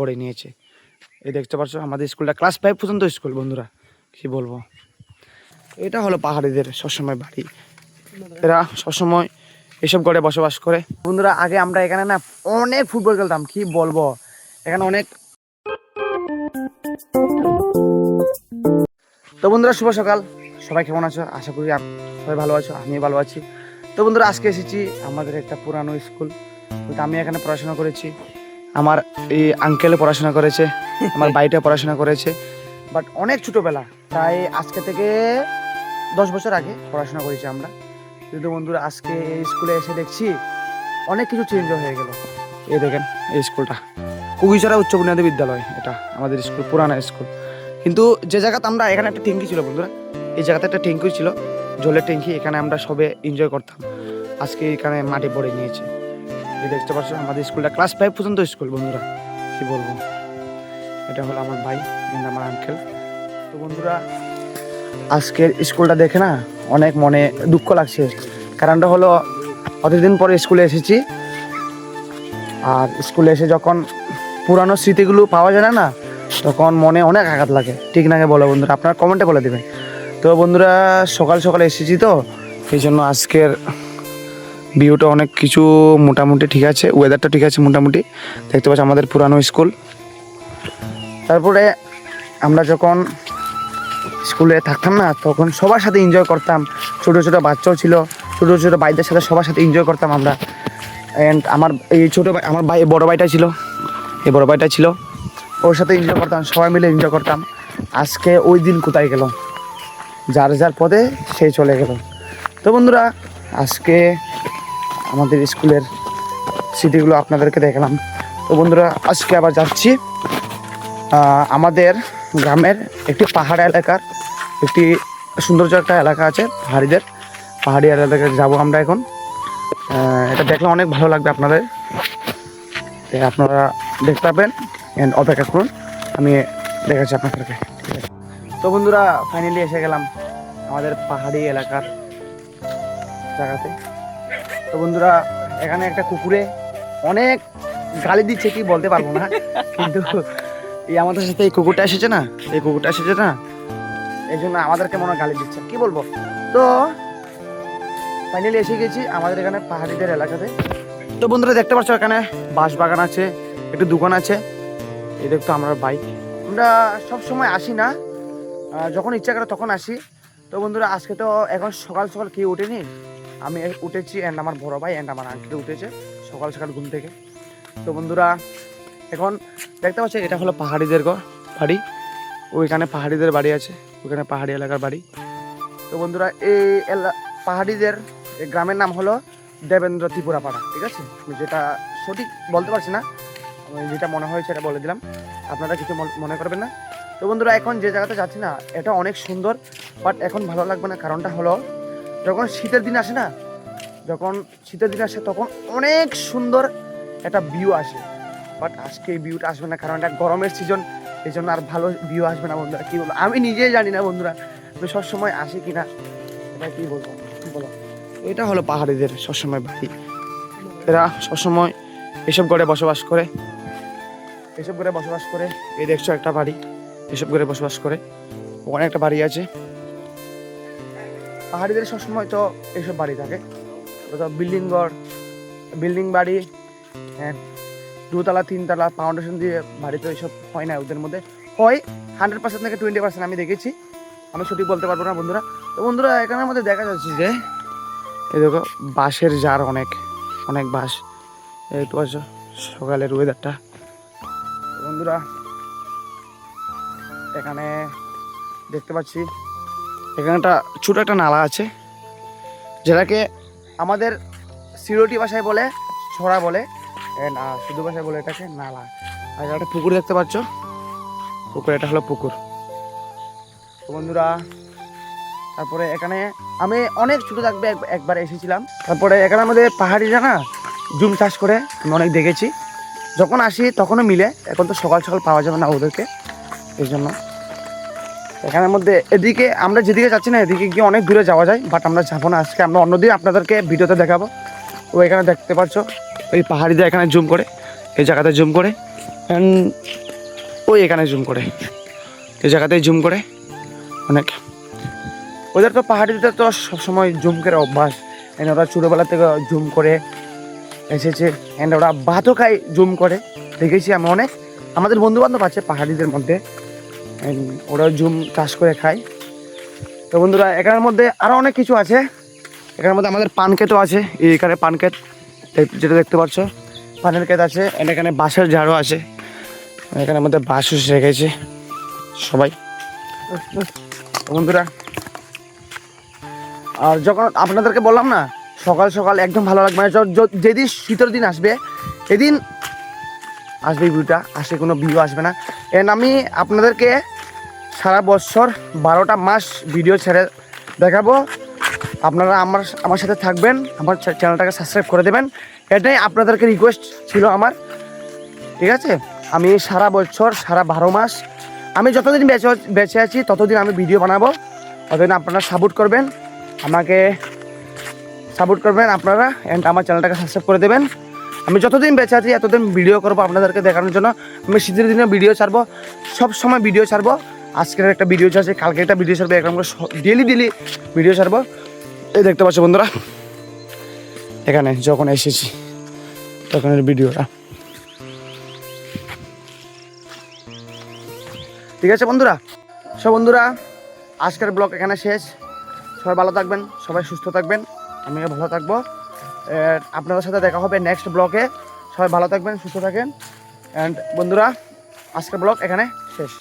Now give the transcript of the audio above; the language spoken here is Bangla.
পড়ে নিয়েছে। এই দেখতে পাচ্ছ আমাদের স্কুলটা ক্লাস 5 পর্যন্ত স্কুল। বন্ধুরা কি বলবো, এটা হলো পাহাড়িদের সবসময় বাড়ি। এরা সবসময় এসব ঘরে বসবাস করে। বন্ধুরা আগে আমরা এখানে না অনেক ফুটবল খেলতাম, কি বলবো, এখানে অনেক। তো বন্ধুরা শুভ সকাল, সবাই কেমন আছো? আশা করি সবাই ভালো আছো, আমিও ভালো আছি। তো বন্ধুরা আজকে এসেছি আমাদের একটা পুরানো স্কুল। আমি এখানে পড়াশোনা করেছি, আমার এই আঙ্কেলে পড়াশোনা করেছে, আমার ভাইটা পড়াশোনা করেছে, বাট অনেক ছোটোবেলা, তাই আজকে থেকে 10 বছর আগে পড়াশোনা করেছি আমরা। কিন্তু বন্ধুরা আজকে এই স্কুলে এসে দেখছি অনেক কিছু চেঞ্জ হয়ে গেল। এই দেখেন এই স্কুলটা কুগিছড়া উচ্চ বুনিয়াদী বিদ্যালয়, এটা আমাদের স্কুল, পুরানো স্কুল। কিন্তু যে জায়গাতে আমরা, এখানে একটা ট্যাঙ্কি ছিল বন্ধুরা, এই জায়গাতে একটা ট্যাঙ্কি ছিল, জলের ট্যাঙ্কি, এখানে আমরা সবে এনজয় করতাম। আজকে এখানে মাটি পড়ে নিয়েছে। এই দেখতে পাচ্ছ আমাদের স্কুলটা ক্লাস 5 পর্যন্ত স্কুল। বন্ধুরা কি বলবো, এটা হলো আমার ভাই, আমার আঙ্কেল। তো বন্ধুরা আজকের স্কুলটা দেখে না অনেক মনে দুঃখ লাগছে। কারণটা হলো অতদিন পরে স্কুলে এসেছি, আর স্কুলে এসে যখন পুরানো স্মৃতিগুলো পাওয়া যায় না, তখন মনে অনেক আঘাত লাগে। ঠিক না বলো বন্ধুরা, আপনারা কমেন্টে বলে দেবেন। তো বন্ধুরা সকাল সকালে এসেছি, তো এই জন্য আজকের ভিউটা অনেক কিছু মোটামুটি ঠিক আছে, ওয়েদারটা ঠিক আছে মোটামুটি। দেখতে পাচ্ছি আমাদের পুরানো স্কুল। তারপরে আমরা যখন স্কুলে থাকতাম না, তখন সবার সাথে এনজয় করতাম। ছোটো ছোটো বাচ্চাও ছিল, ছোটো ছোটো ভাইদের সাথে সবার সাথে এনজয় করতাম আমরা। অ্যান্ড আমার এই ছোটো ভাই, আমার ভাই বড়ো ভাইটা ছিল, এই বড়ো ভাইটা ছিল, ওর সাথে এনজয় করতাম, সবাই মিলে এনজয় করতাম। আজকে ওই দিন কোথায় গেল, যার যার পথে সেই চলে গেল। তো বন্ধুরা আজকে আমাদের স্কুলের স্মৃতিগুলো আপনাদেরকে দেখালাম। তো বন্ধুরা আজকে আবার যাচ্ছি আমাদের গ্রামের একটি পাহাড় এলাকার, একটি সৌন্দর্য একটা এলাকা আছে পাহাড়ি এলাকায় যাবো আমরা এখন। এটা দেখলে অনেক ভালো লাগবে আপনাদের, আপনারা দেখতে পাবেন। অ্যান্ড অপেক্ষা করুন, আমি দেখাচ্ছি আপনাদেরকে। তো বন্ধুরা ফাইনালি এসে গেলাম আমাদের পাহাড়ি এলাকার জায়গাতে। তো বন্ধুরা এখানে একটা কুকুরে অনেক গালি দিচ্ছে, কি বলতে পারবো না, কিন্তু এই আমাদের সাথে এই কুকুরটা এসেছে না, এই জন্য আমাদেরকে মনে গালি দিচ্ছে, কি বলবো। তো ফাইনালি এসে গেছি আমাদের এখানে পাহাড়িদের এলাকাতে। তো বন্ধুরা দেখতে পাচ্ছ এখানে বাঁশ বাগান আছে, একটু দোকান আছে। এই দেখতো আমরা বাইক, আমরা সব সময় আসি না, যখন ইচ্ছা করে তখন আসি। তো বন্ধুরা আজকে তো এখন সকাল সকাল কেউ ওঠেনি, আমি উঠেছি, অ্যান্ড আমার বড় ভাই অ্যান্ড আমার আঙ্কেল উঠেছে সকাল সকাল ঘুম থেকে। তো বন্ধুরা এখন দেখতে পাচ্ছি এটা হলো পাহাড়িদের বাড়ি, ওইখানে পাহাড়িদের বাড়ি আছে, ওইখানে পাহাড়ি এলাকার বাড়ি। তো বন্ধুরা এই পাহাড়িদের গ্রামের নাম হলো দেবেন্দ্র ত্রিপুরা পাড়া, ঠিক আছে। যেটা সঠিক বলতে পারছি না, যেটা মনে হয় সেটা বলে দিলাম, আপনারা কিছু মনে করবেন না। তো বন্ধুরা এখন যে জায়গাতে যাচ্ছি না, এটা অনেক সুন্দর, বাট এখন ভালো লাগবে না। কারণটা হলো যখন শীতের দিন আসে না, তখন অনেক সুন্দর একটা ভিউ আসে, বাট আজকে এই ভিউটা আসবে না, কারণ এটা গরমের সিজন, এই জন্য আর ভালো ভিউ আসবে না। বন্ধুরা কি বলবো, আমি নিজেই জানি না বন্ধুরা আমি সবসময় আসি কিনা, এটা কি বলবো বলো। এটা হলো পাহাড়িদের সবসময় বাড়ি, এরা সবসময় এসব ঘরে বসবাস করে, এই দেখছো একটা বাড়ি, এসব ঘরে বসবাস করে, ওখানে একটা বাড়ি আছে। পাহাড়িদের সবসময় তো এইসব বাড়ি থাকে, বিল্ডিং বাড়ি, হ্যাঁ 2তলা 3তলা ফাউন্ডেশন দিয়ে বাড়ি, তো এইসব হয় না ওদের মধ্যে, হয় 100% থেকে 20% আমি দেখেছি, আমি সঠিক বলতে পারবো না বন্ধুরা। তো বন্ধুরা এখানের মধ্যে দেখা যাচ্ছে যে এই দেখো বাঁশের জার, অনেক বাঁশ, একটু সকালের ওয়েদারটা। বন্ধুরা এখানে দেখতে পাচ্ছি এখানে একটা ছোটো একটা নালা আছে, যেটাকে আমাদের সিলেটি ভাষায় বলে ছড়া বলে, আর শুধু ভাষায় বলে এটাকে নালা। আর একটা পুকুর দেখতে পাচ্ছ, এটা হলো পুকুর। তো বন্ধুরা তারপরে এখানে আমি অনেক ছোটো থাকবে একবার এসেছিলাম। তারপরে এখানে আমাদের পাহাড়িরা না জুম চাষ করে, আমি অনেক দেখেছি, যখন আসি তখনও মিলে। এখন তো সকাল সকাল পাওয়া যাবে না ওদেরকে, এই জন্য এখানের মধ্যে এদিকে আমরা যেদিকে যাচ্ছি না, এদিকে গিয়ে অনেক দূরে যাওয়া যায়, বাট আমরা যাবো না আজকে, আমরা অন্যদিন আপনাদেরকে ভিডিওতে দেখাবো। ও এখানে দেখতে পাচ্ছ ওই পাহাড়িদের এখানে জুম করে, এই জায়গাতে জুম করে অ্যান্ড ওই এখানে জুম করে, এই জায়গাতেই জুম করে অনেক। ওদের তো পাহাড়িদের তো সবসময় জুম করে অভ্যাস, অ্যান্ড ওরা ছোটোবেলা থেকে জুম করে এসেছে, অ্যান্ড ওরা ভাতও খায় জুম করে। দেখেছি আমি অনেক, আমাদের বন্ধুবান্ধব আছে পাহাড়িদের মধ্যে, ওরা জুম চাষ করে খায়। তো বন্ধুরা এখানের মধ্যে আরও অনেক কিছু আছে। এখানের মধ্যে আমাদের পান ক্ষেতও আছে, এখানে পান ক্ষেত যেটা দেখতে পাচ্ছ, পানের ক্ষেত আছে, এখানে বাঁশের ঝাড়ও আছে, এখানের মধ্যে বাঁশও রেখেছে সবাই। তো বন্ধুরা আর যখন আপনাদেরকে বললাম না সকাল সকাল একদম ভালো লাগবে না, যেদিন শীতের দিন আসবে এদিন আসবে ভিউটা, আসে কোনো ভিউ আসবে না। এন্ড আমি আপনাদেরকে সারা বছর 12টা মাস ভিডিও ছেড়ে দেখাবো। আপনারা আমার সাথে থাকবেন, আমার চ্যানেলটাকে সাবস্ক্রাইব করে দেবেন, এটাই আপনাদেরকে রিকোয়েস্ট ছিল আমার, ঠিক আছে? আমি সারা বছর সারা 12 মাস আমি যতদিন বেঁচে আছি ততদিন আমি ভিডিও বানাবো, ততদিন আপনারা সাপোর্ট করবেন, আমাকে সাপোর্ট করবেন আপনারা, অ্যান্ড আমার চ্যানেলটাকে সাবস্ক্রাইব করে দেবেন। আমি যতদিন বেঁচে আছি এতদিন ভিডিও করবো আপনাদেরকে দেখানোর জন্য। আমি শীতের দিনে ভিডিও ছাড়বো, সব সময় ভিডিও ছাড়বো। আজকের একটা ভিডিও ছাড়ছে, কালকে একটা ভিডিও ছাড়বো, এরকম ডেলি ভিডিও ছাড়বো। এই দেখতে পাচ্ছ বন্ধুরা, এখানে যখন এসেছি তখনের ভিডিওটা, ঠিক আছে বন্ধুরা? সব বন্ধুরা আজকের ব্লগ এখানে শেষ। সবাই ভালো থাকবেন, সবাই সুস্থ থাকবেন, আমিও ভালো থাকবো। আপনাদের সাথে দেখা হবে নেক্সট ব্লগে। সবাই ভালো থাকবেন, সুস্থ থাকেন, অ্যান্ড বন্ধুরা আজকের ব্লগ এখানে শেষ।